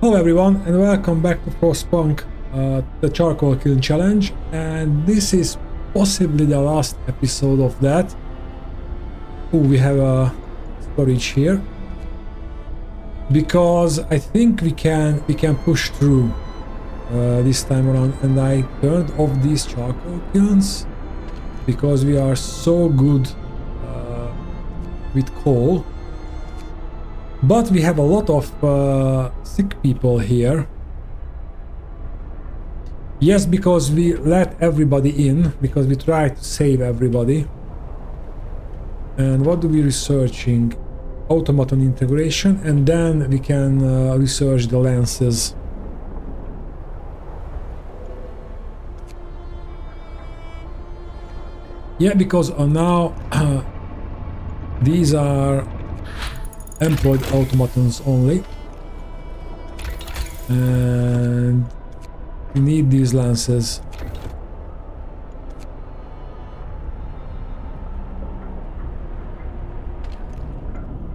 Hello everyone and welcome back to Frostpunk, the charcoal kiln challenge, and this is possibly the last episode of that. Oh, we have a storage here because I think we can push through this time around, and I turned off these charcoal kilns because we are so good with coal. But we have a lot of sick people here. Yes, because we let everybody in, because we try to save everybody. And what do we researching? Automaton integration, and then we can research the lances. Yeah, because now these are employed automatons only, and we need these lances.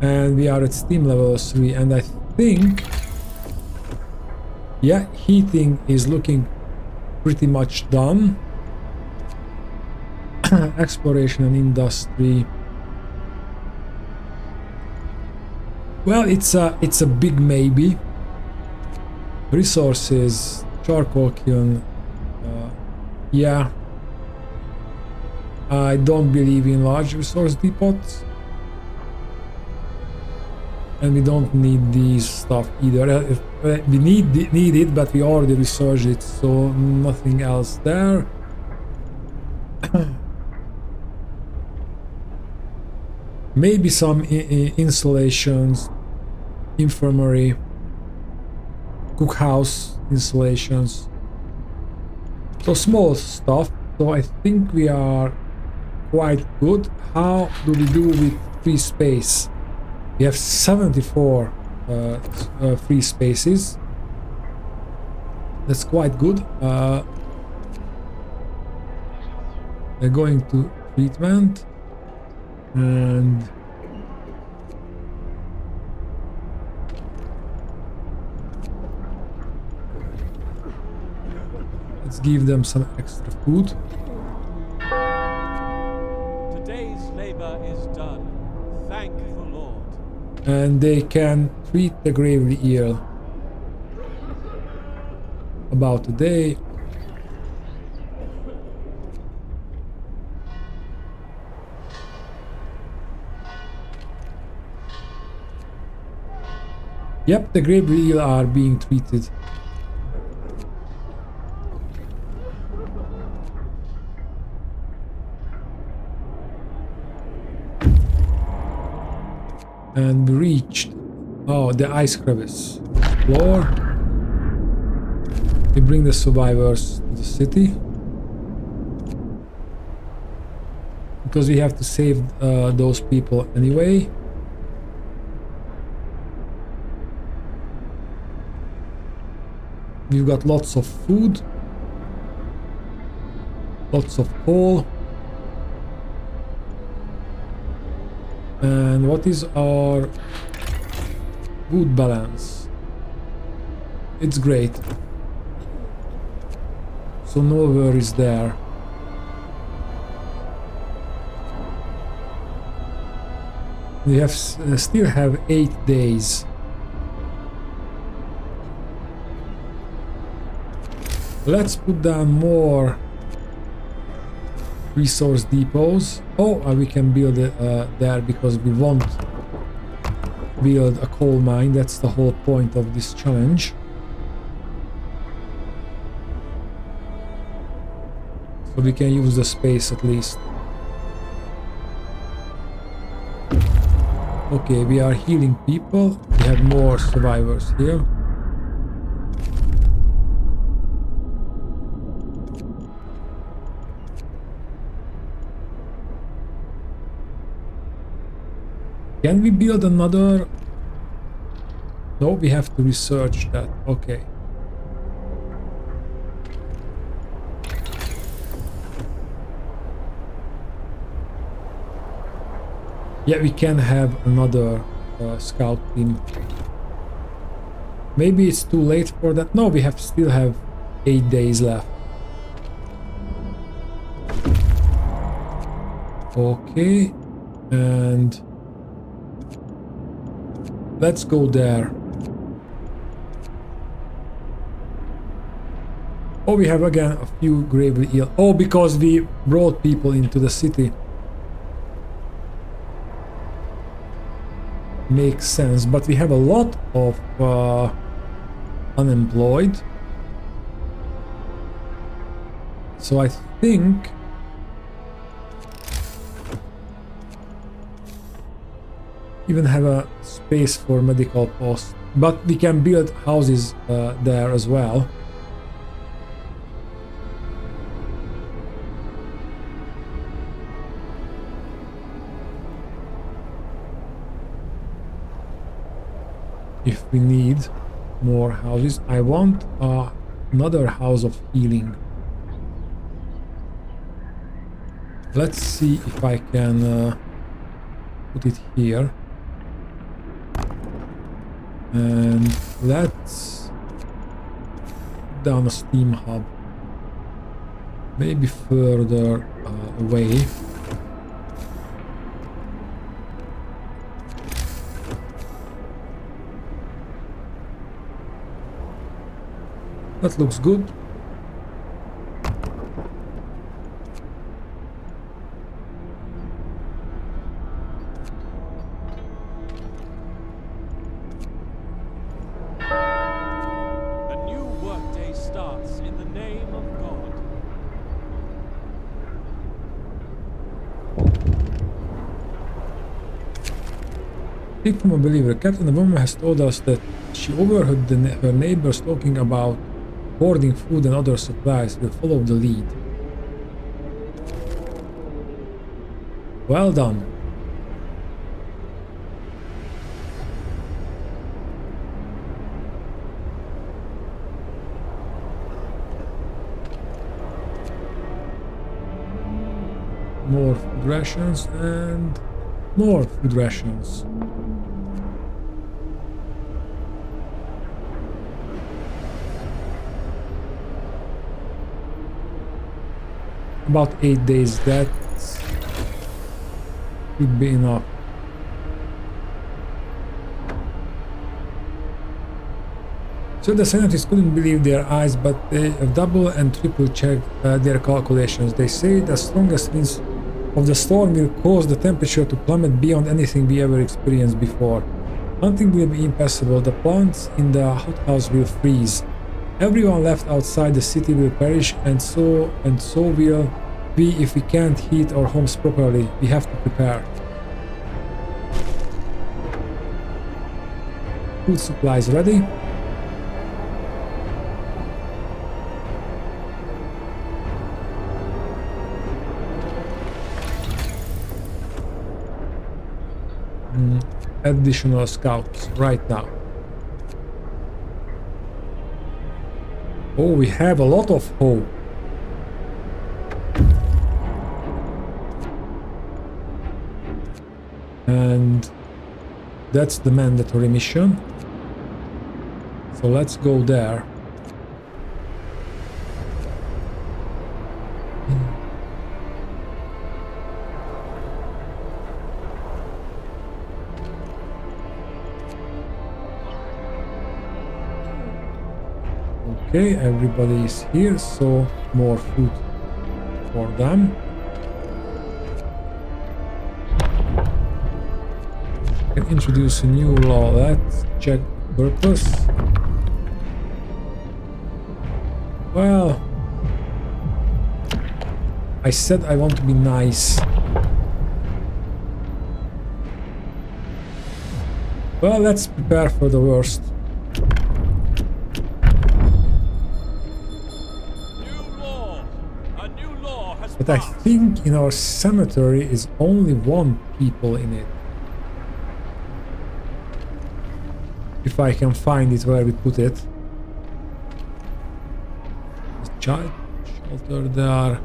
And we are at steam level 3, and I think, yeah, heating is looking pretty much done. Exploration and industry. Well, it's a big maybe. Resources, charcoal kiln. Yeah, I don't believe in large resource depots, and we don't need these stuff either. We need it, but we already researched it, so nothing else there. Maybe some installations, infirmary, cookhouse installations. So small stuff. So I think we are quite good. How do we do with free space? We have 74 free spaces. That's quite good. We're going to treatment. And let's give them some extra food. Today's labor is done. Thank the Lord. And they can treat the gravely ill. About a day. Yep, the gravely ill are being treated. And we reached, oh, the ice crevice. Explore. We bring the survivors to the city, because we have to save those people anyway. We've got lots of food, lots of coal. And what is our food balance? It's great. So no worries there. We have still have 8 days. Let's put down more resource depots. Oh, we can build it there because we won't build a coal mine. That's the whole point of this challenge. So we can use the space at least. Okay, we are healing people. We have more survivors here. Can we build another? No, we have to research that. Okay. Yeah, we can have another scout team. Maybe it's too late for that. No, we still have 8 days left. Okay, and let's go there. Oh, we have again a few gravely ill. Oh, because we brought people into the city. Makes sense, but we have a lot of unemployed. So I think even have a space for medical posts, but we can build houses there as well. If we need more houses, I want another house of healing. Let's see if I can put it here. And let's put down a steam hub. Maybe further away. That looks good. A new workday starts in the name of God. Tip from a believer. Captain, the woman has told us that she overheard her neighbors talking about hoarding food and other supplies. Will follow the lead. Well done. More food rations and more food rations. About 8 days, that should be enough. So the senators couldn't believe their eyes, but they double and triple checked their calculations. They say the strongest winds of the storm will cause the temperature to plummet beyond anything we ever experienced before. Nothing will be impassable. The plants in the hothouse will freeze. Everyone left outside the city will perish, and so will we if we can't heat our homes properly. We have to prepare. Food supplies ready. Additional scouts right now. Oh, we have a lot of hope. And that's the mandatory mission. So let's go there. Okay, everybody is here, so more food for them. Can introduce a new law. Let's check purpose. Well, I said I want to be nice. Well, let's prepare for the worst. But I think in our cemetery is only 1 people in it. If I can find it where we put it. Child shelter there.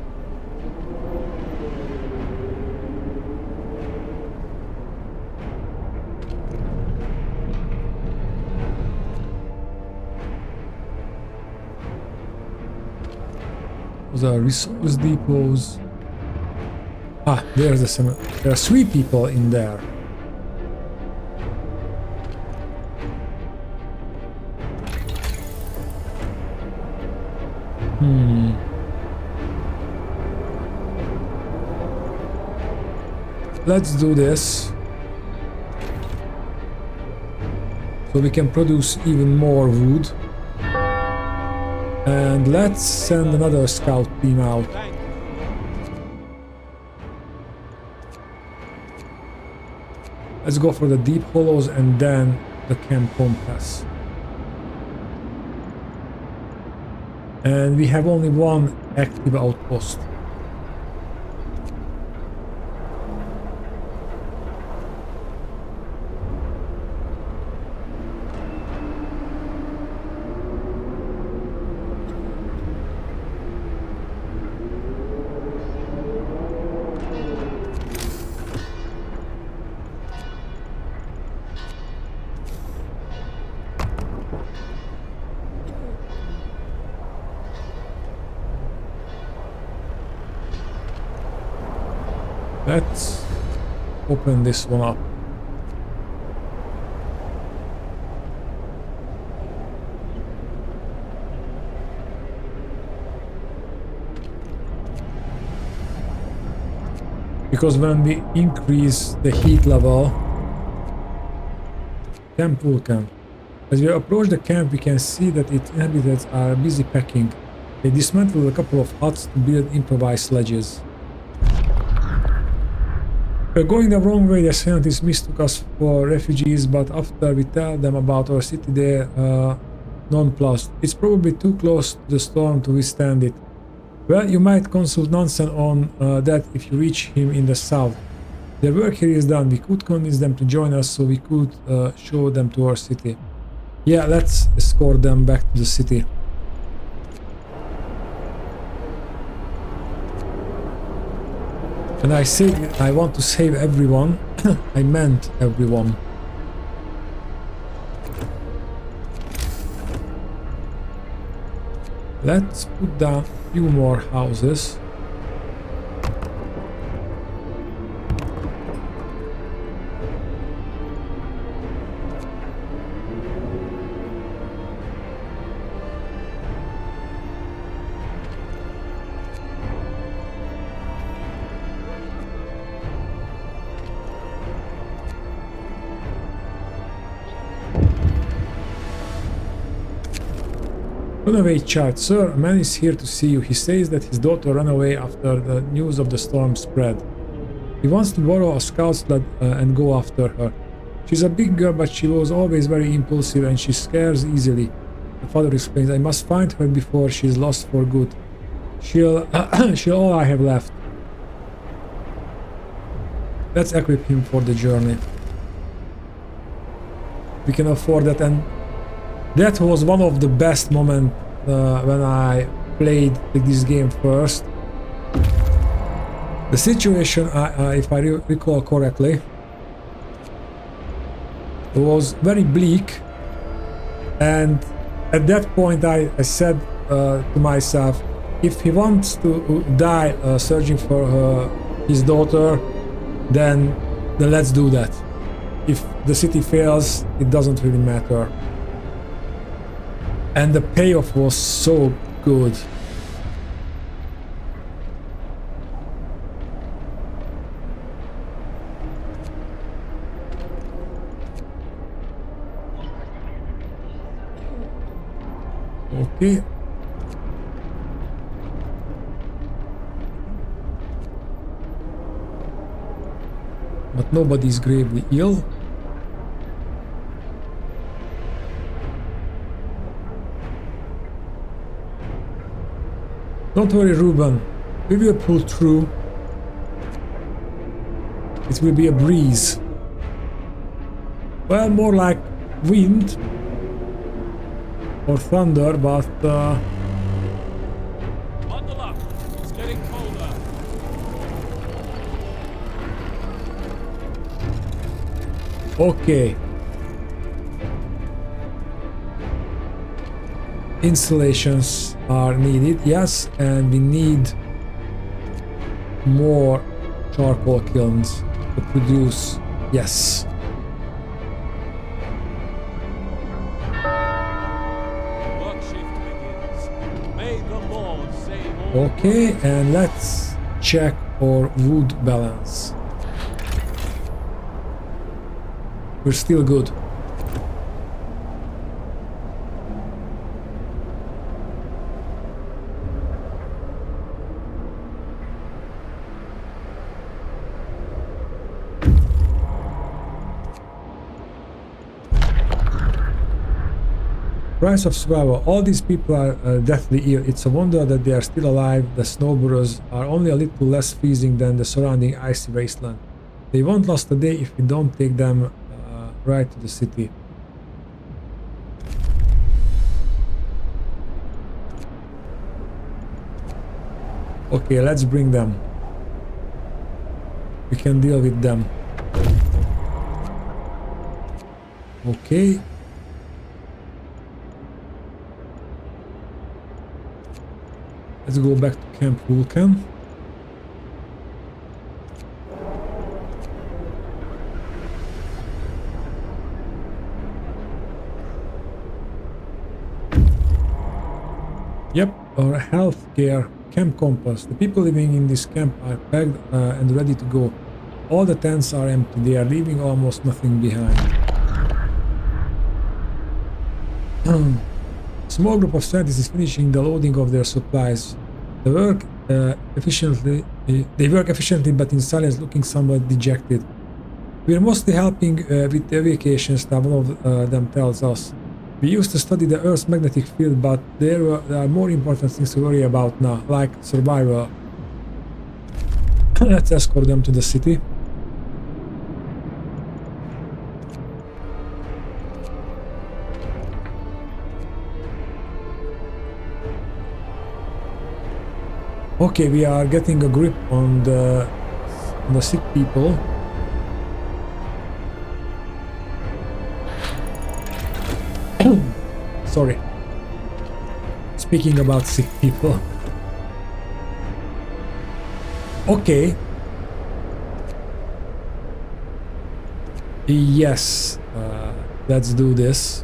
Those are resource depots. Ah, there's the cement. There are 3 people in there. Let's do this. So we can produce even more wood. And let's send another scout team out. Thank you. Let's go for the deep hollows and then the camp compass. And we have only 1 active outpost. Let's open this one up. Because when we increase the heat level, camp Vulcan. As we approach the camp, we can see that its inhabitants are busy packing. They dismantled a couple of huts to build improvised sledges. We're going the wrong way. The scientists mistook us for refugees, but after we tell them about our city, they're nonplussed. It's probably too close to the storm to withstand it. Well, you might consult Nansen on that if you reach him in the south. Their work here is done. We could convince them to join us so we could show them to our city. Yeah, let's escort them back to the city. And I say I want to save everyone. I meant everyone. Let's put down a few more houses. Runaway child. Sir, a man is here to see you. He says that his daughter ran away after the news of the storm spread. He wants to borrow a scout sled and go after her. She's a big girl, but she was always very impulsive and she scares easily. The father explains, I must find her before she's lost for good. She'll all I have left. Let's equip him for the journey. We can afford that, and that was one of the best moments when I played this game first. The situation, if I recall correctly, was very bleak, and at that point I said to myself, if he wants to die searching for his daughter, then let's do that. If the city fails, it doesn't really matter. And the payoff was so good. Okay. But nobody's gravely ill. Don't worry, Ruben. We will pull through. It will be a breeze. Well, more like wind or thunder, but Bundle up. It's getting colder. okay. installations are needed, yes, and we need more charcoal kilns to produce, yes. Work shift begins. May the Lord save all. Okay, and let's check our wood balance. We're still good. Price of survival. All these people are deathly ill. It's a wonder that they are still alive. The snow burrows are only a little less freezing than the surrounding icy wasteland. They won't last a day if we don't take them right to the city. Okay, let's bring them. We can deal with them. Okay. Let's go back to Camp Vulcan. Yep, our healthcare camp compass. The people living in this camp are packed and ready to go. All the tents are empty. They are leaving almost nothing behind. Small group of scientists is finishing the loading of their supplies. They work efficiently, but in silence, looking somewhat dejected. We are mostly helping with the evacuation stuff, one of them tells us. We used to study the Earth's magnetic field, but there are more important things to worry about now, like survival. Let's escort them to the city. Okay, we are getting a grip on the sick people. Sorry. Speaking about sick people. Okay. Yes. Let's do this.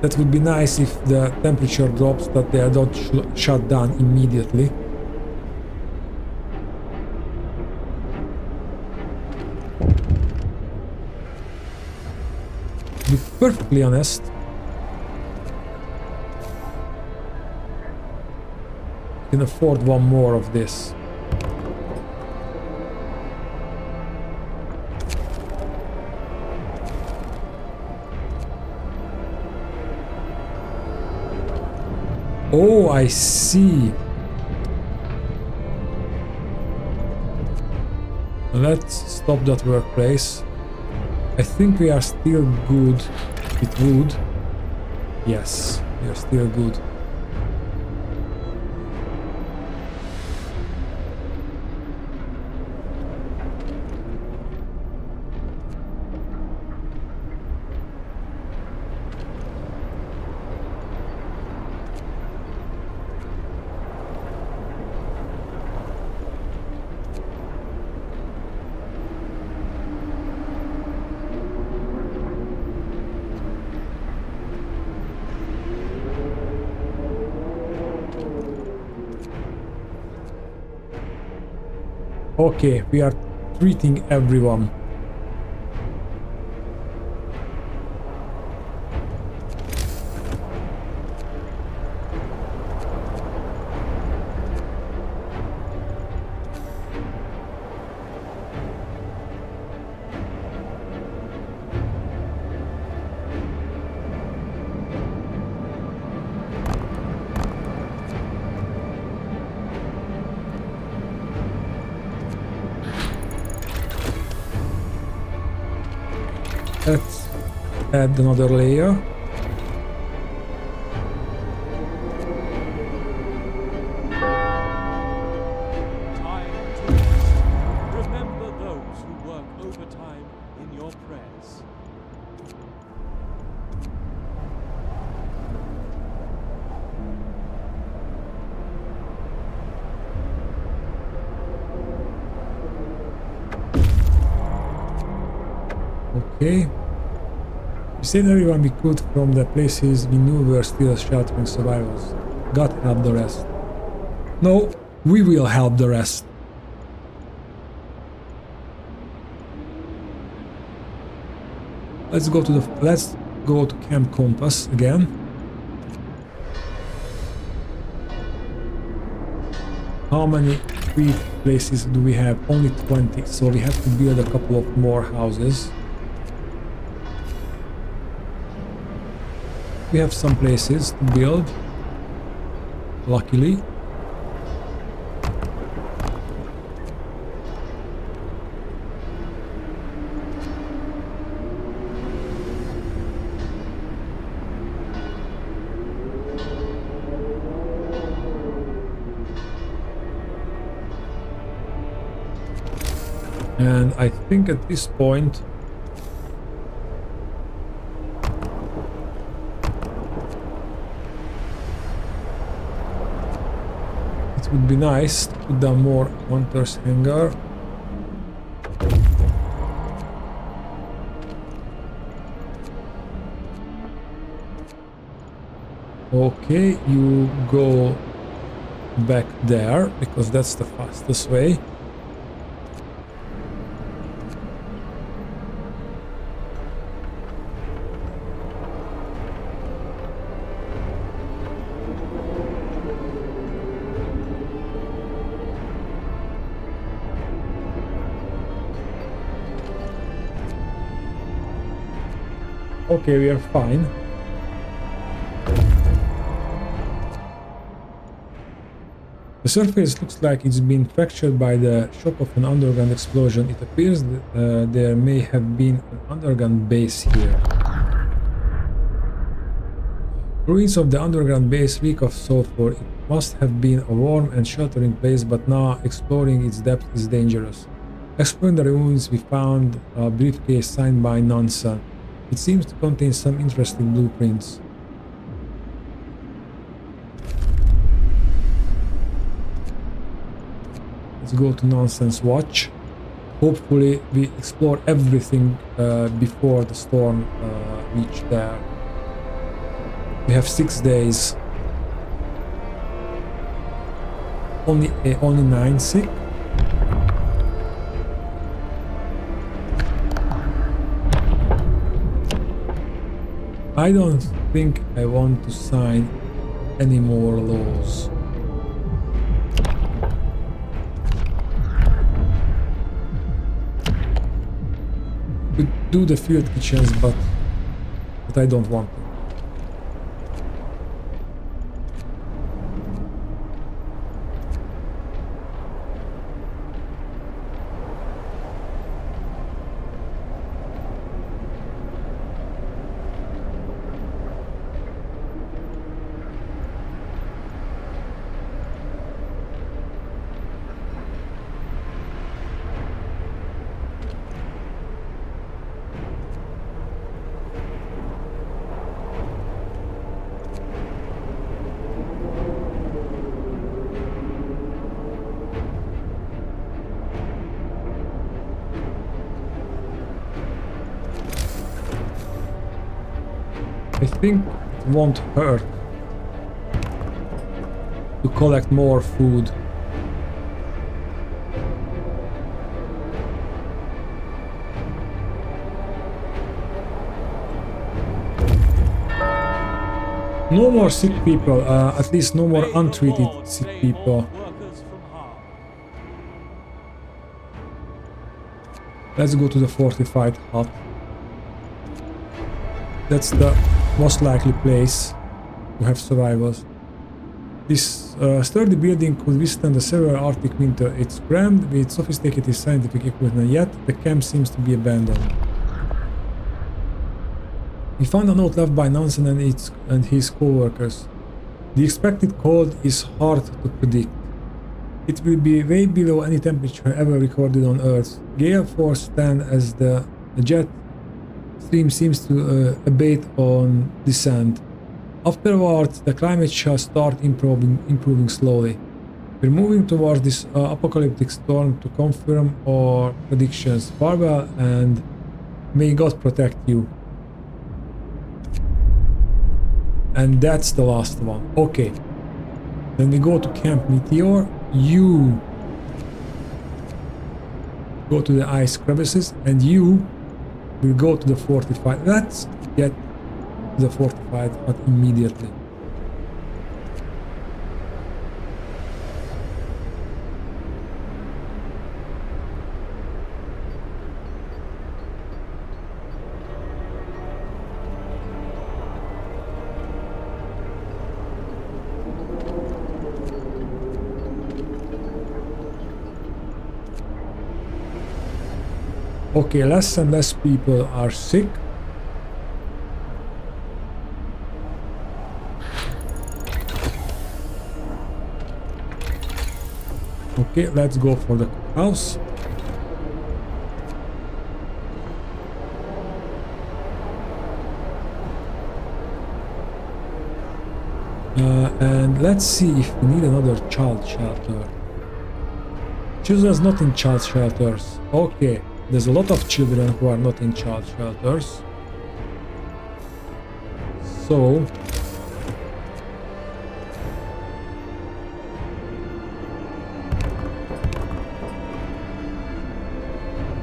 That would be nice if the temperature drops, that they don't shut down immediately. To be perfectly honest, I can afford one more of this. Oh, I see. Let's stop that workplace. I think we are still good with wood. Yes, we are still good. Okay, we are treating everyone. Let's add another layer. Time to rest. Remember those who work overtime in your prayers. Okay. We saved everyone we could from the places we knew were still sheltering survivors. God help the rest. No, we will help the rest. Let's go to Camp Compass again. How many free places do we have? Only 20, so we have to build a couple of more houses. We have some places to build, luckily. And I think at this point it would be nice to put down more hunters' hangar. Okay, you go back there because that's the fastest way. Okay, we are fine. The surface looks like it's been fractured by the shock of an underground explosion. It appears that there may have been an underground base here. Ruins of the underground base reek of sulfur. It must have been a warm and sheltering place, but now exploring its depth is dangerous. Exploring the ruins, we found a briefcase signed by Nansen. It seems to contain some interesting blueprints. Let's go to Nansen's watch. Hopefully we explore everything before the storm reached there. We have 6 days. Only 9 sick. I don't think I want to sign any more laws. We do the field kitchens, but I don't want to. I think it won't hurt to collect more food. No more sick people, at least no more untreated sick people. Let's go to the fortified hut. That's the most likely place to have survivors. This sturdy building could withstand a severe Arctic winter. It's crammed with sophisticated scientific equipment, yet the camp seems to be abandoned. We found a note left by Nansen and his co-workers. The expected cold is hard to predict. It will be way below any temperature ever recorded on Earth. Gale force 10 as the jet stream seems to abate on descent. Afterwards, the climate shall start improving slowly. We're moving towards this apocalyptic storm to confirm our predictions. Farewell and may God protect you. And that's the last one. Okay. Then we go to Camp Meteor. You go to the ice crevices and you will go to the fortified. Let's get to the fortified hut immediately. Okay, less and less people are sick. Okay, let's go for the house. And let's see if we need another child shelter. Children's not in child shelters. Okay. There's a lot of children who are not in child shelters. So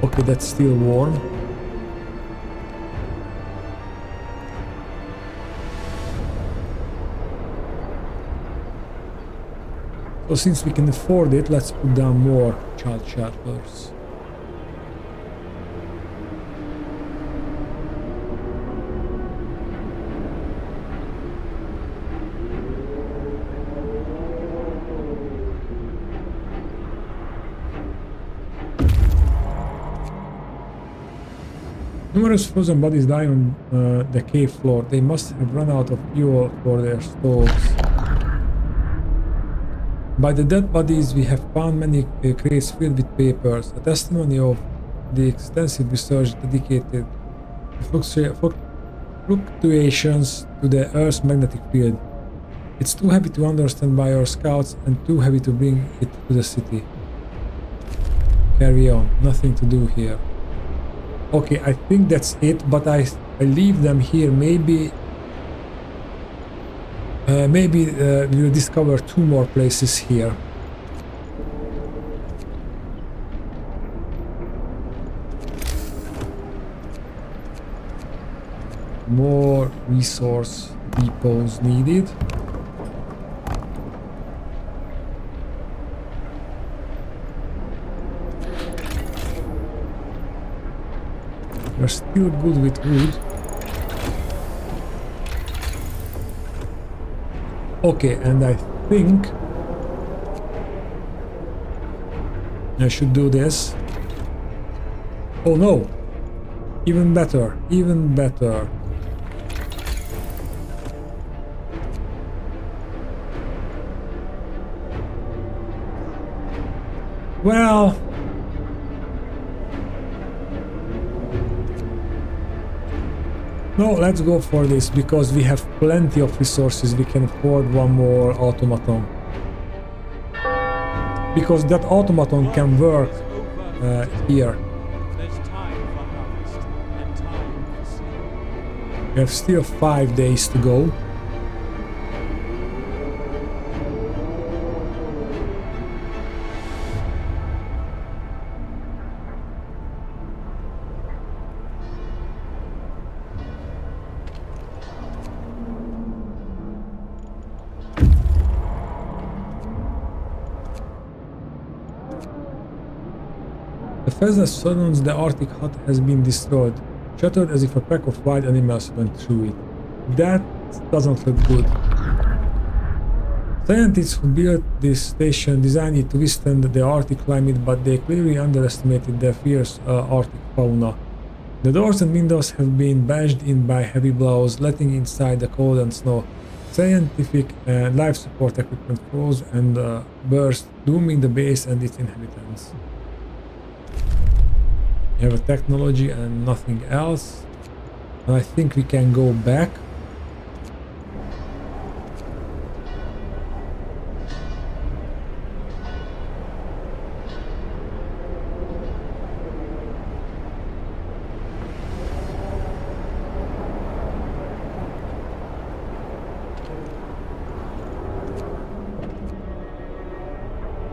okay, that's still warm. So since we can afford it, let's put down more child shelters. Numerous frozen bodies die on the cave floor. They must have run out of fuel for their stoves. By the dead bodies, we have found many crates filled with papers, a testimony of the extensive research dedicated to fluctuations to the Earth's magnetic field. It's too heavy to understand by our scouts and too heavy to bring it to the city. Carry on, nothing to do here. Okay, I think that's it, but I leave them here. Maybe we'll discover 2 more places here. More resource depots needed. We're still good with wood. Okay, and I think I should do this. Oh no! Even better, even better. Well, no, let's go for this, because we have plenty of resources. We can afford one more automaton. Because that automaton can work here. We have still 5 days to go. As the surrounds the Arctic hut has been destroyed, shattered as if a pack of wild animals went through it. That doesn't look good. Scientists who built this station designed it to withstand the Arctic climate, but they clearly underestimated the fierce Arctic fauna. The doors and windows have been bashed in by heavy blows, letting inside the cold and snow. Scientific and life support equipment froze and burst, dooming the base and its inhabitants. You have a technology and nothing else. And I think we can go back.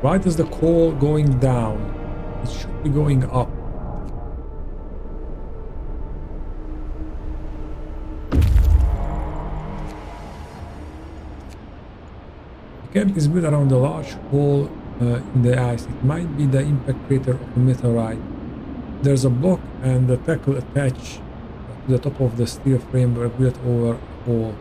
Right as the coal going down, it should be going up. The camp is built around a large hole in the ice. It might be the impact crater of a meteorite. There's a block and a tackle attached to the top of the steel framework built over a hole.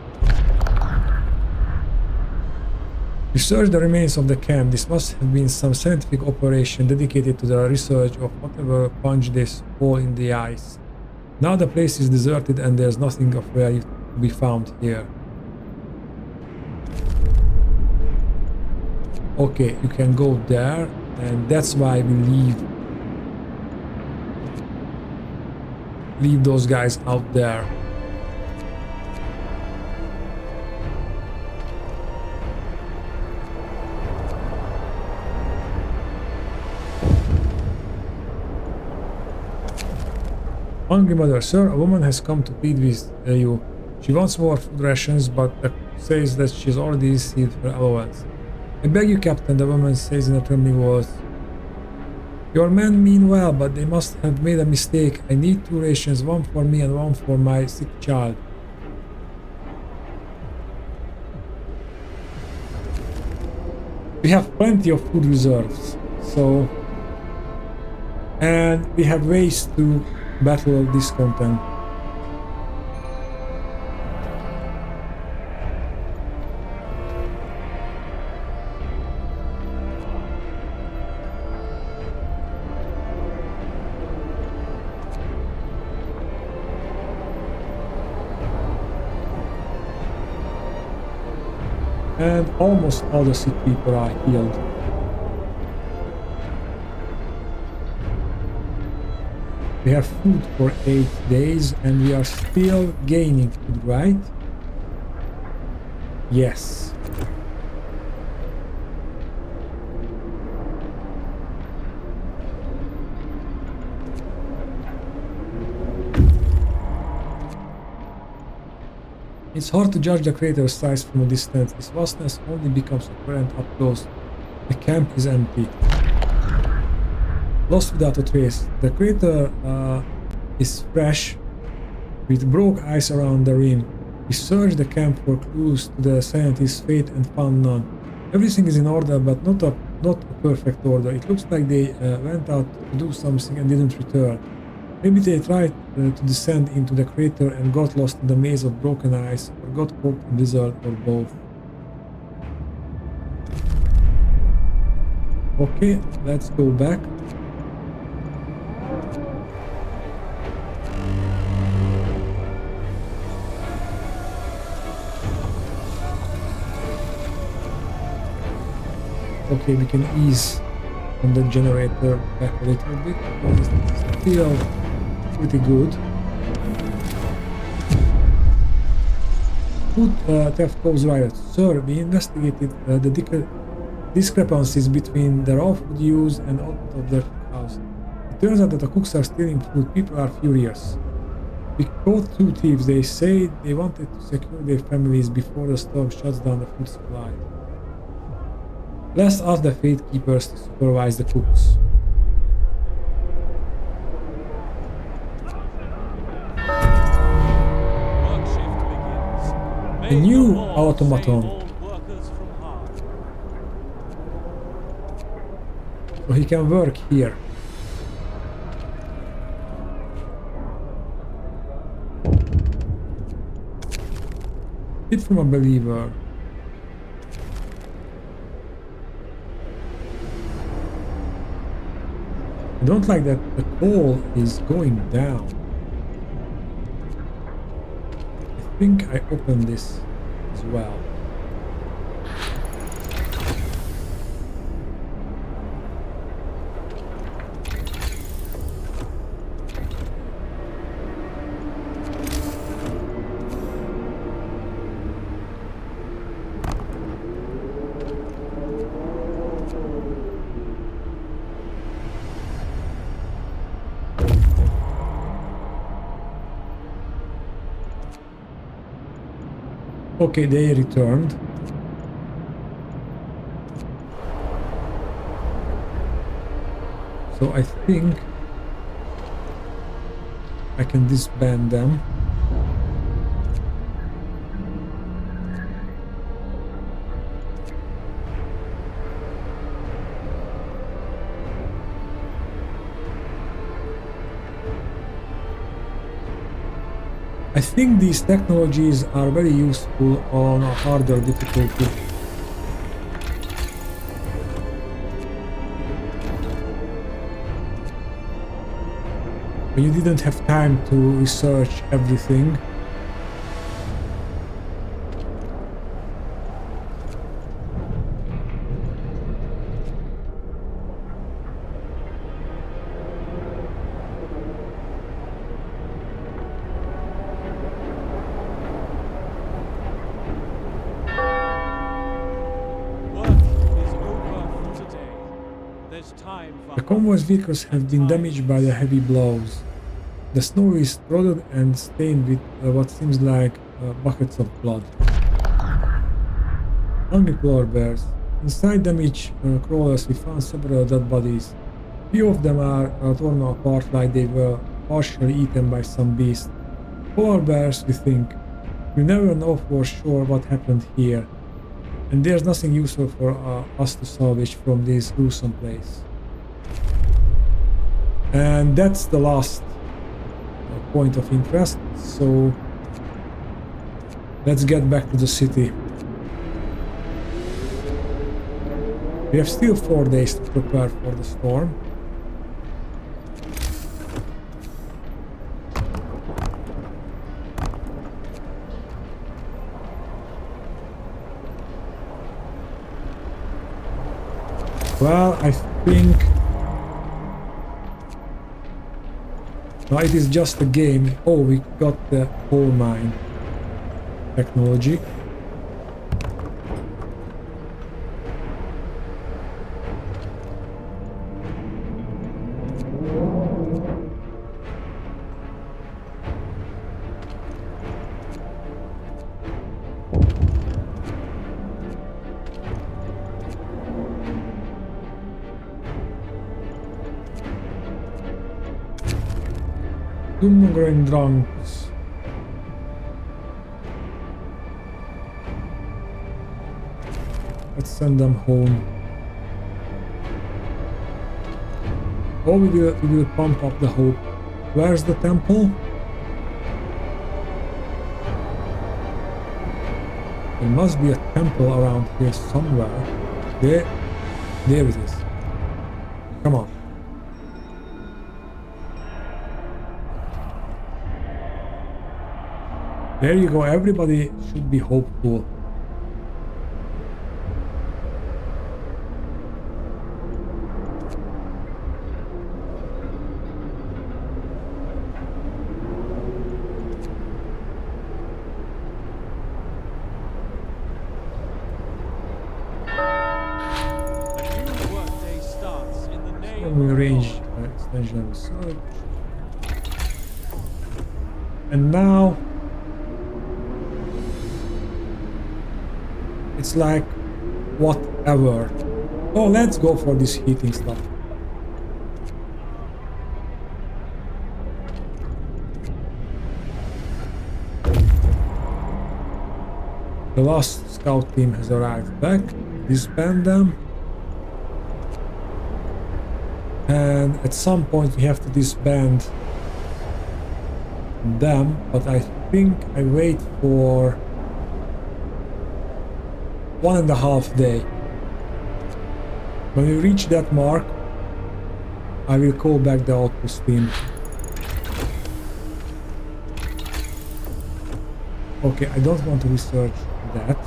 Research the remains of the camp. This must have been some scientific operation dedicated to the research of whatever punched this hole in the ice. Now the place is deserted and there's nothing of value to be found here. Okay, you can go there, and that's why we leave those guys out there. Hungry mother, sir, a woman has come to plead with you. She wants more food rations, but says that she's already received her allowance. I beg you, Captain, the woman says in a trembling voice. Your men mean well, but they must have made a mistake. I need 2 rations, one for me and one for my sick child. We have plenty of food reserves, so... and we have ways to battle discontent. And almost all the sick people are healed. We have food for 8 days and we are still gaining food, right? Yes. It's hard to judge the crater's size from a distance. Its vastness only becomes apparent up close. The camp is empty. Lost without a trace. The crater is fresh, with broke ice around the rim. We searched the camp for clues to the scientist's fate and found none. Everything is in order, but not a perfect order. It looks like they went out to do something and didn't return. Maybe they tried to descend into the crater and got lost in the maze of broken ice, or got caught in blizzard, or both. Okay, let's go back. Okay, we can ease on the generator back a little bit, because it's still pretty good. Food theft goes riot. Sir, we investigated the discrepancies between the raw food used and output of the cookhouse. It turns out that the cooks are stealing food. People are furious. We caught 2 thieves. They say they wanted to secure their families before the storm shuts down the food supply. Let's ask the Fate Keepers to supervise the cooks. Work shift begins. A May new the Lord automaton. save all workers from harm. So he can work here. Hit from a believer. I don't like that the coal is going down. I think I opened this as well. Okay, they returned. So I think I can disband them. I think these technologies are very useful on a harder difficulty. When you didn't have time to research everything. The convoy's vehicles have been damaged by the heavy blows. The snow is rotted and stained with what seems like buckets of blood. Hungry polar bears. Inside damaged crawlers we found several dead bodies. Few of them are torn apart like they were partially eaten by some beast. Polar bears, we think. We never know for sure what happened here. And there's nothing useful for us to salvage from this gruesome place. And that's the last point of interest, so let's get back to the city. We have still 4 days to prepare for the storm. Well, I think no, it is just a game. Oh, we got the coal mine technology. Growing drunks. Let's send them home. Or we will pump up the hope. Where's the temple? There must be a temple around here somewhere. There it is. Come on. There you go, everybody should be hopeful. Extension research. And now it's like whatever. Oh, let's go for this heating stuff. The last scout team has arrived back. Disband them. And at some point we have to disband them, but I think I wait for 1.5 days. When we reach that mark, I will call back the outpost team. Okay, I don't want to research that.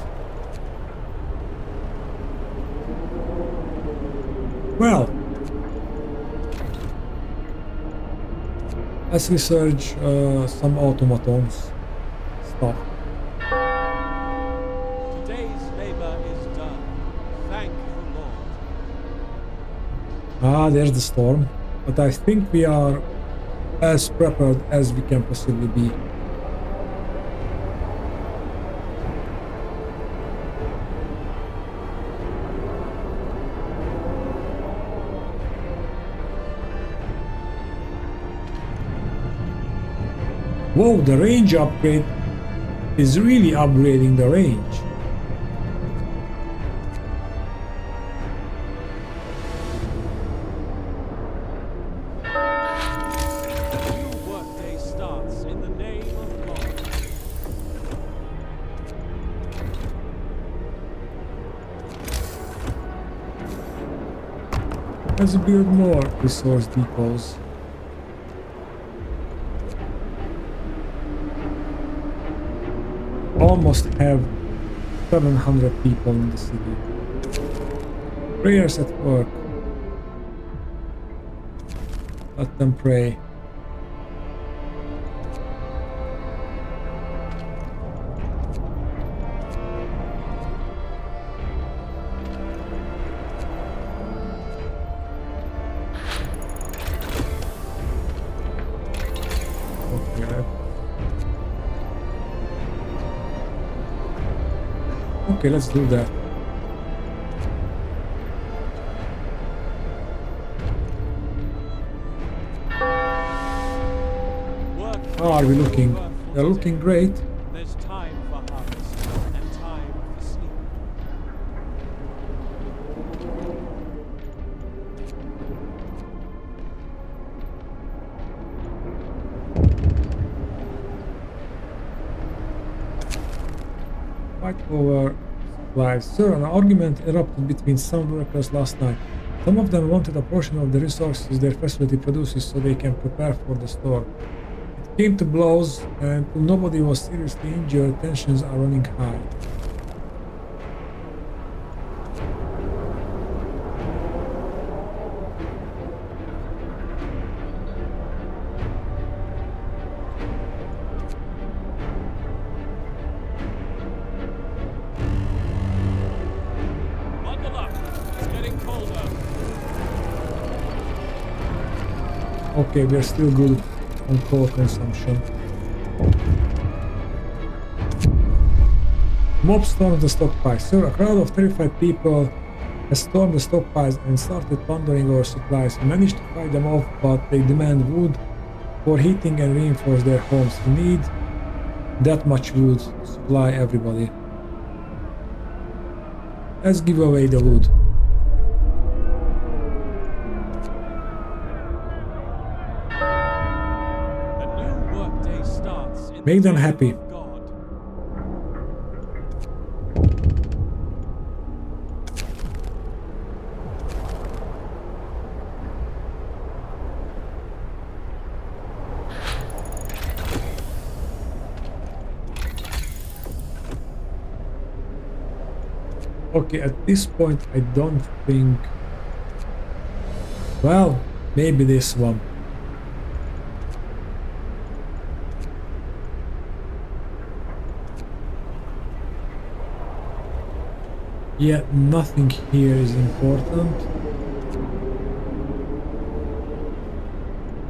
Well, let's research some automatons stuff. Today's labor is done. Thank you, Lord. Ah, there's the storm. But I think we are as prepared as we can possibly be. Whoa, the range upgrade is really upgrading the range. New workday starts in the name of God. Let's build more resource depots. Almost have 700 people in the city. Prayers at work. Let them pray. Okay, let's do that. How are we looking? They're looking great. There's time for harvest and time for sleep. Fight over supplies. Sir, an argument erupted between some workers last night. Some of them wanted a portion of the resources their facility produces so they can prepare for the storm. It came to blows, and nobody was seriously injured. Tensions are running high. Bundle up. It's getting colder. Okay, we're still good on coal consumption. Mob storms the stockpiles. Sir, a crowd of terrified people has stormed the stockpiles and started plundering our supplies. We managed to fight them off, but they demand wood for heating and reinforce their homes. We need that much wood to supply everybody. Let's give away the wood. A new workday starts in Make the them name happy. of God. Okay, at this point I don't think... Well, maybe this one. Yeah, nothing here is important.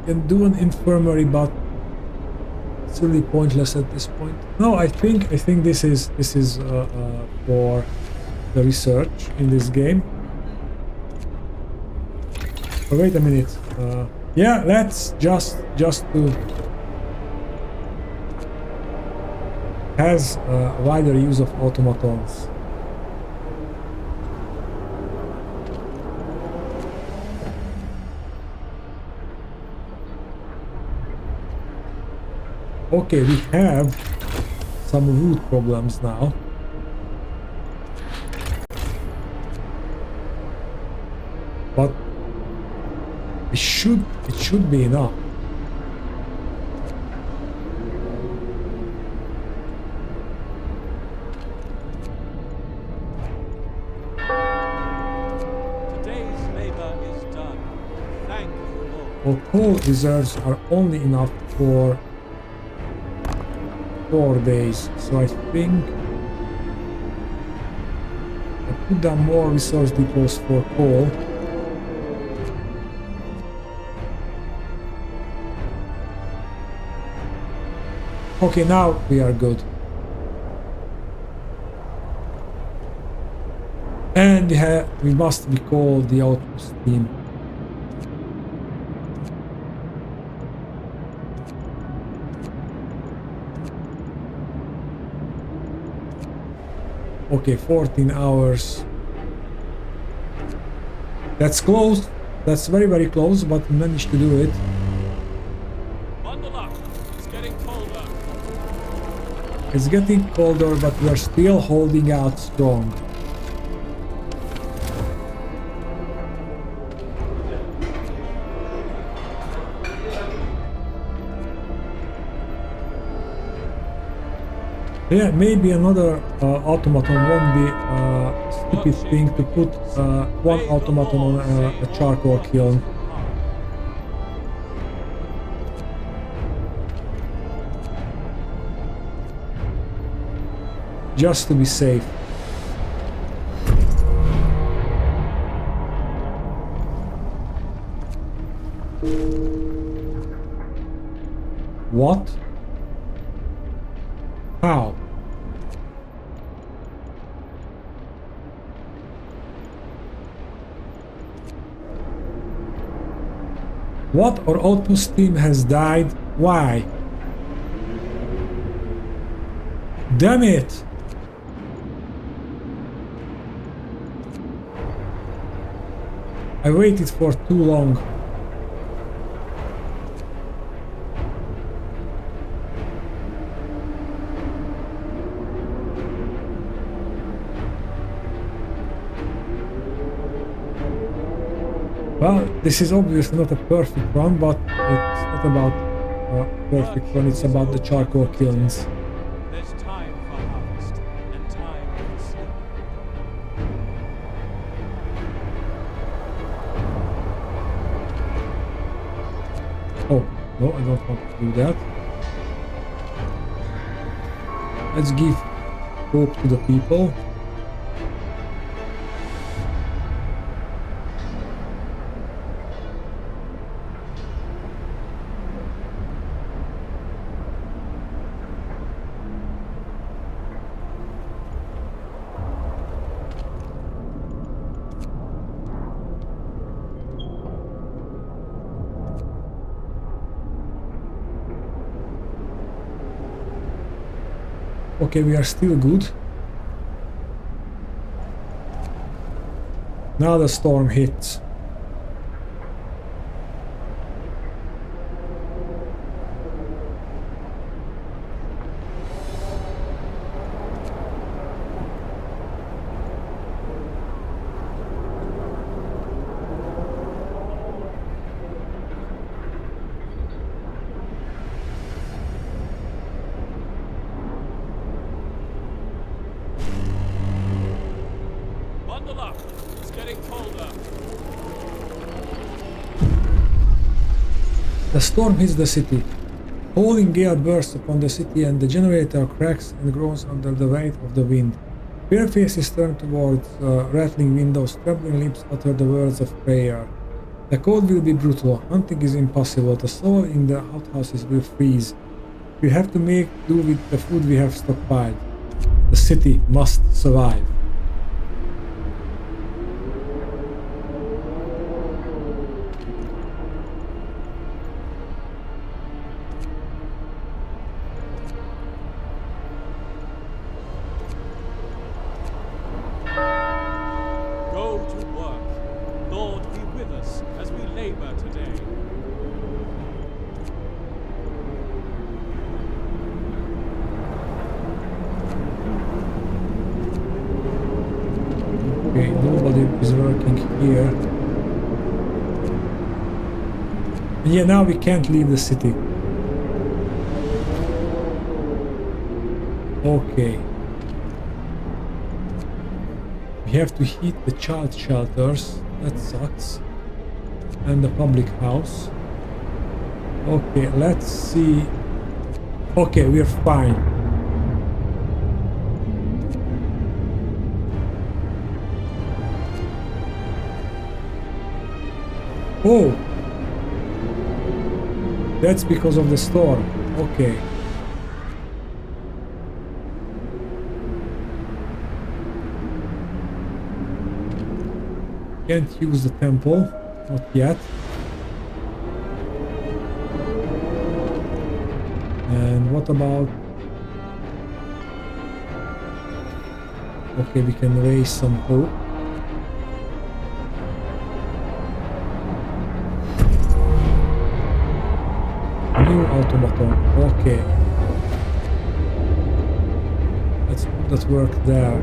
Can do an infirmary, but it's really pointless at this point. No, I think this is for the research in this game. Oh, wait a minute. Yeah, let's just to has a wider use of automatons. Okay, we have some root problems now. But it should be enough. Today's labor is done. Thank the Lord. Our coal reserves are only enough for 4 days, so I think I put down more resource depots for coal. Okay, now we are good. And we must recall the outpost team. Okay, 14 hours. That's close. That's very, very close, but we managed to do it. Bundle up. It's getting colder. It's getting colder, but we're still holding out strong. Yeah, maybe another automaton won't be a stupid thing to put one automaton on a charcoal kiln. Just to be safe. What? How? What? Our outpost team has died? Why? Damn it! I waited for too long. Well, this is obviously not a perfect run, but it's not about a perfect run, it's about the charcoal kilns. There's time for harvest and time for sleep. Oh, no, I don't want to do that. Let's give hope to the people. Okay, we are still good. Now the storm hits. Bundle up. It's getting colder. The storm hits the city. Howling gale bursts upon the city and the generator cracks and groans under the weight of the wind. Bare faces turn towards rattling windows, trembling lips utter the words of prayer. The cold will be brutal, hunting is impossible, the soul in the hothouses will freeze. We have to make do with the food we have stockpiled. The city must survive. Go to work. Lord, be with us as we labor today. Okay, nobody is working here. And yeah, now we can't leave the city. Okay. We have to heat the child shelters. That sucks. And the public house. Okay, let's see. Okay, we're fine. Oh! That's because of the storm. Okay. Can't use the temple. Not yet. And what about... Okay, we can raise some hope. New automaton. Okay. Let's put that work there.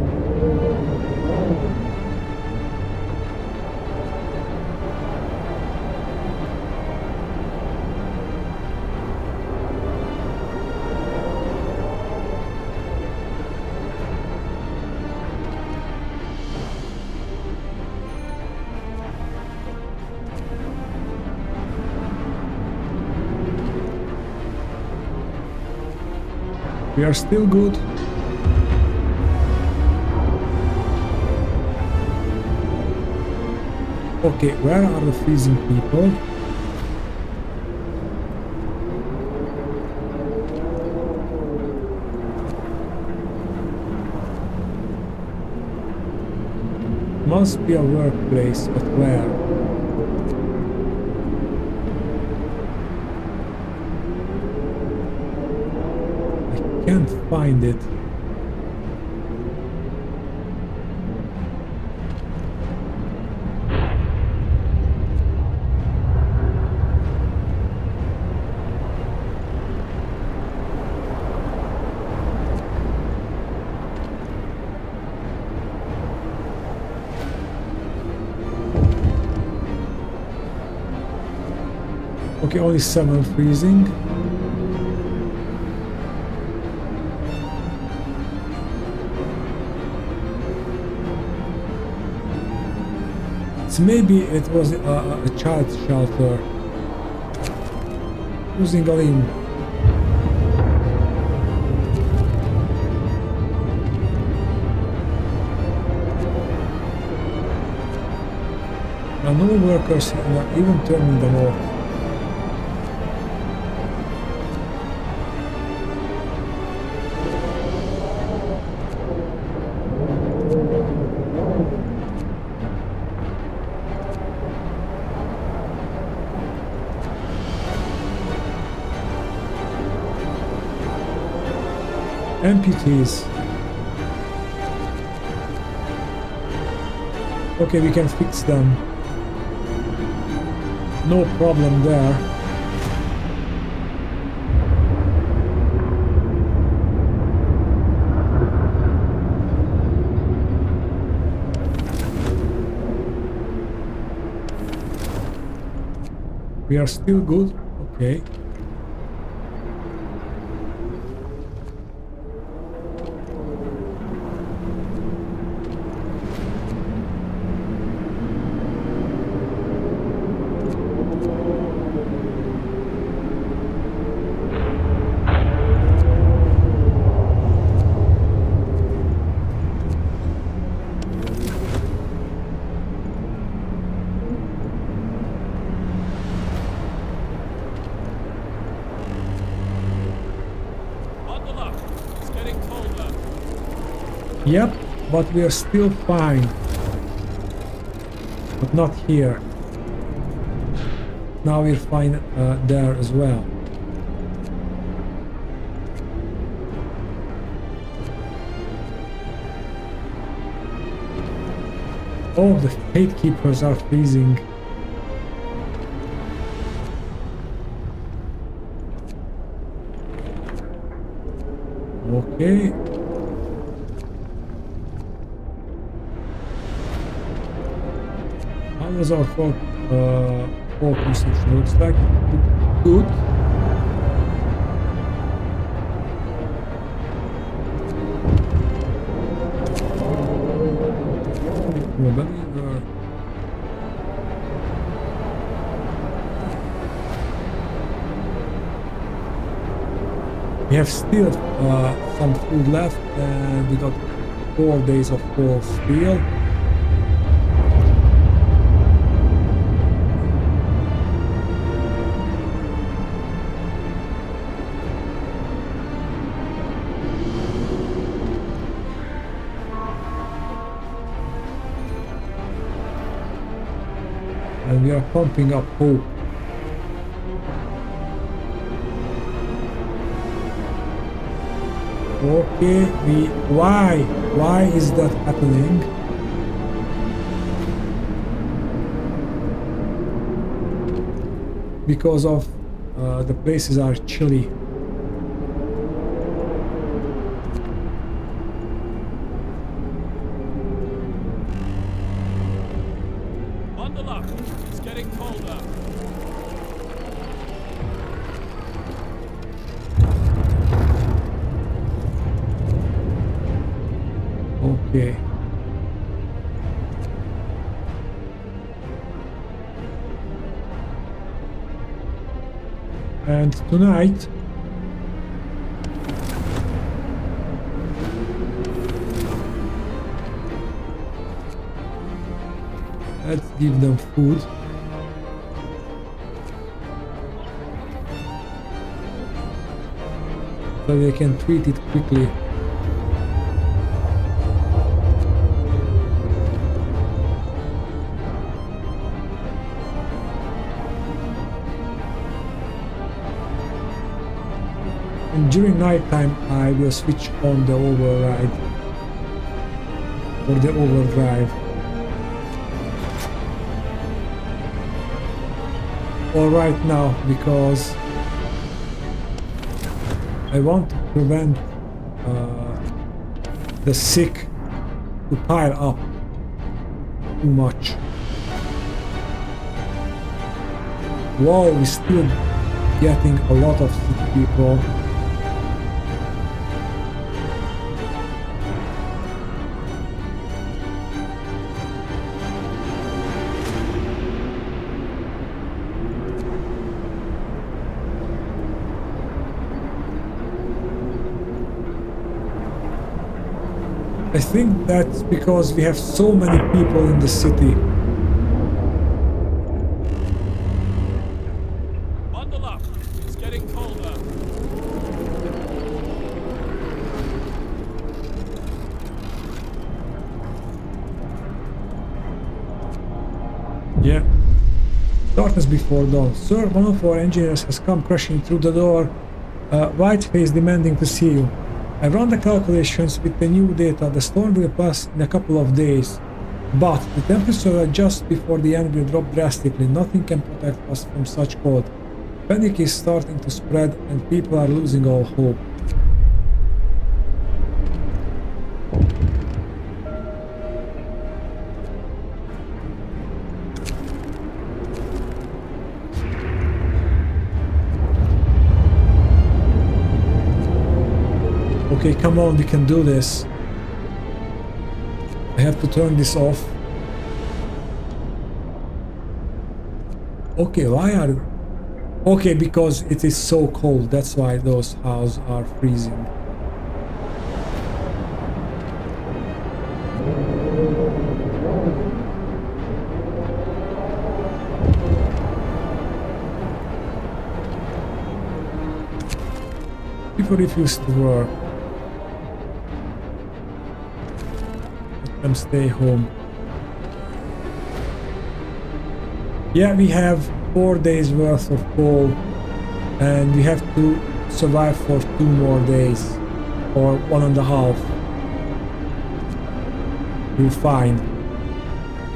We are still good. Okay, where are the freezing people? Must be a workplace, but where? I can't find it. Okay, only 7 freezing. So maybe it was a child shelter. Using a limb. Now no workers and are even turning them off. Amputees. Okay, we can fix them. No problem there. We are still good. Okay. Yep, but we are still fine. But not here. Now we're fine there as well. Oh, the gatekeepers are freezing. Okay. How was our focus? It looks like good. We have still some food left, and we got 4 days of coal steel. And we are pumping up hope. Okay, why is that happening? Because of the places are chilly. Bundle up. It's getting colder. Okay. And tonight let's give them food. So they can treat it quickly. And during night time I will switch on the override or the overdrive. Or right now, because I want to prevent the sick to pile up too much. Wow, we're still getting a lot of sick people. I think that's because we have so many people in the city. Bundle up. It's getting colder. Yeah. Darkness before dawn. Sir, one of our engineers has come crashing through the door. White face demanding to see you. I run the calculations with the new data. The storm will pass in a couple of days. But the temperature just before the end will drop drastically. Nothing can protect us from such cold. Panic is starting to spread and people are losing all hope. Okay, come on, we can do this. I have to turn this off. Okay, why are... Okay, because it is so cold, that's why those houses are freezing. People refuse to work. Let them stay home. Yeah, we have 4 days worth of coal and we have to survive for 2 more days or 1.5. We're fine.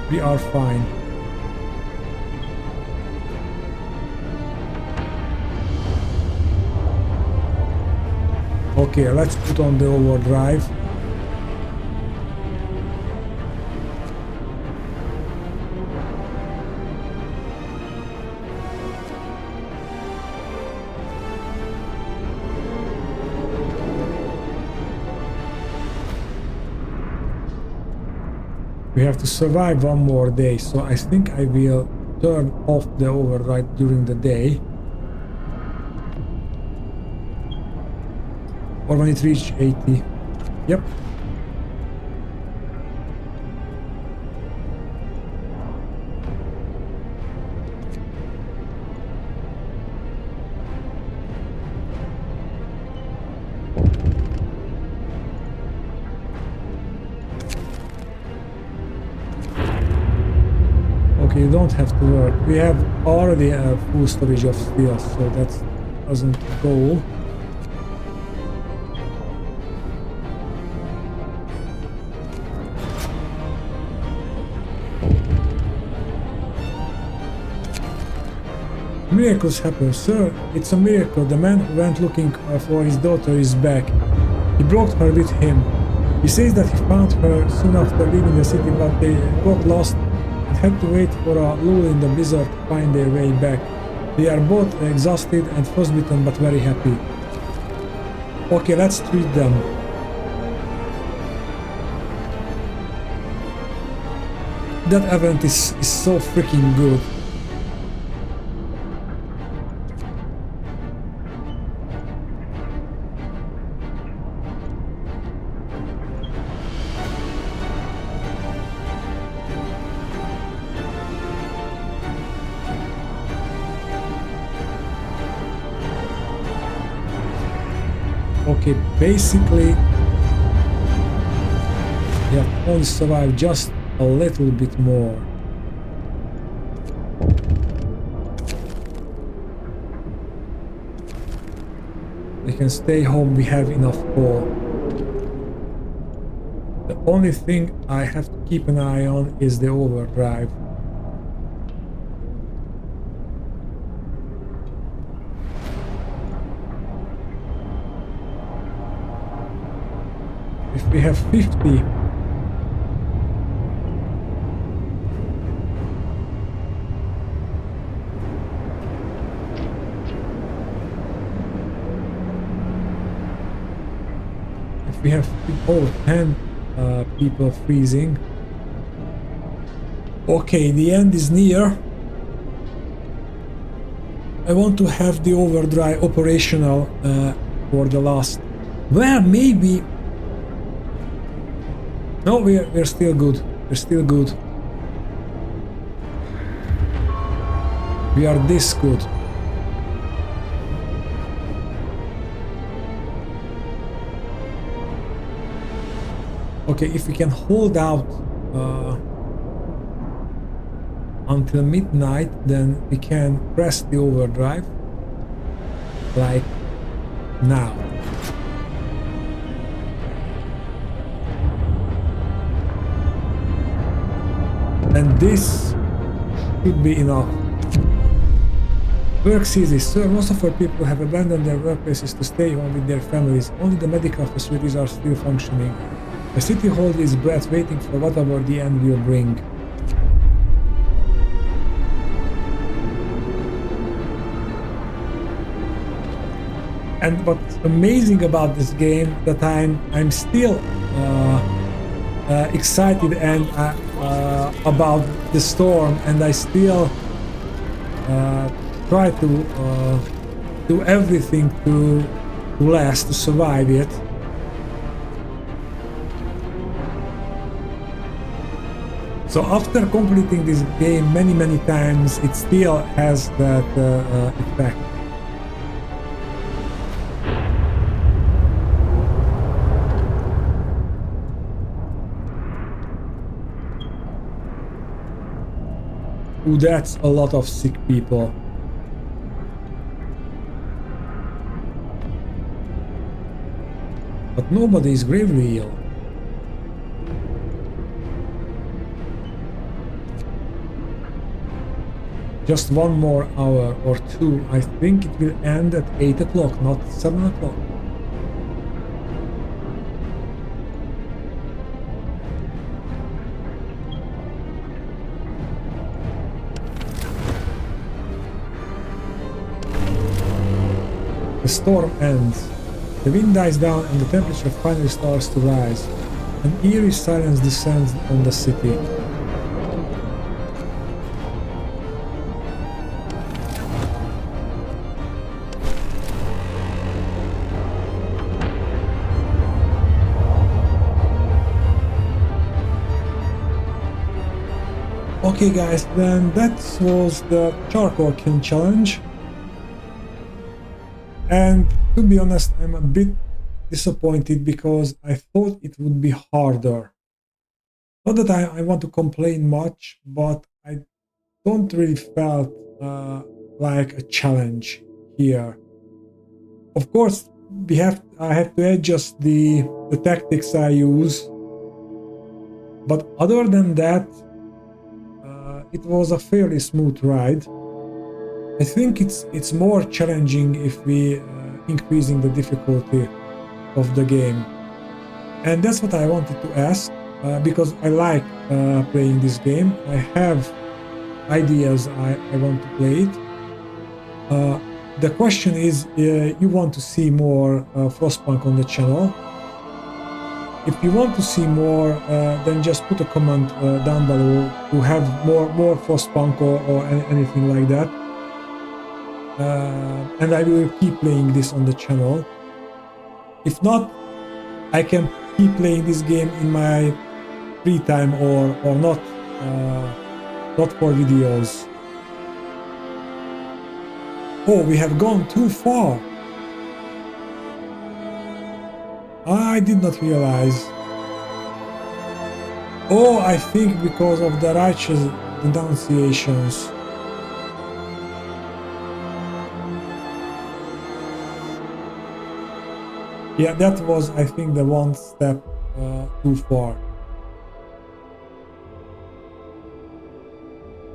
We are fine. Okay, let's put on the overdrive. We have to survive 1 more day, so I think I will turn off the override during the day. Or when it reaches 80. Yep. Okay, you don't have to work. We have already a full storage of steel, so that doesn't go. Miracles happen, sir. It's a miracle. The man who went looking for his daughter is back. He brought her with him. He says that he found her soon after leaving the city, but they got lost and had to wait for a lull in the blizzard to find their way back. They are both exhausted and frostbitten, but very happy. Okay, let's treat them. That event is so freaking good. Okay, basically, we have only survived just a little bit more. We can stay home, we have enough coal. The only thing I have to keep an eye on is the overdrive. If we have 50, if we have 10 people freezing. Okay, the end is near. I want to have the overdrive operational for the last. Well, maybe. No, we're still good. We're still good. We are this good. Okay, if we can hold out until midnight, then we can press the overdrive like now. And this should be enough. Works easy, sir. Most of our people have abandoned their workplaces to stay home with their families. Only the medical facilities are still functioning. The city holds its breath, waiting for whatever the end will bring. And what's amazing about this game that I'm still excited and about the storm, and I still try to do everything to last, to survive it. So after completing this game many times, it still has that effect. Ooh, that's a lot of sick people. But nobody is gravely ill. Just one more hour or two. I think it will end at 8 o'clock, not 7 o'clock. The storm ends. The wind dies down and the temperature finally starts to rise. An eerie silence descends on the city. Okay guys, then that was the charcoal kiln challenge. And to be honest, I'm a bit disappointed because I thought it would be harder. Not that I want to complain much, but I don't really felt like a challenge here. Of course, I have to adjust the tactics I use, but other than that, it was a fairly smooth ride. I think it's more challenging if we increasing the difficulty of the game. And that's what I wanted to ask, because I like playing this game. I have ideas I want to play it. The question is, you want to see more Frostpunk on the channel. If you want to see more, then just put a comment down below to have more Frostpunk or anything like that. And I will keep playing this on the channel. If not, I can keep playing this game in my free time or not, not for videos. Oh, we have gone too far. I did not realize. Oh, I think because of the righteous denunciations. Yeah, that was, I think, the one step too far.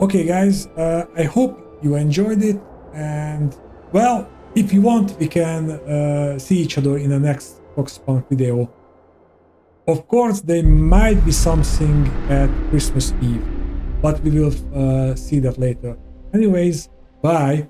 Okay, guys, I hope you enjoyed it, and well, if you want, we can see each other in the next Frostpunk video. Of course, there might be something at Christmas Eve, but we will see that later. Anyways, bye!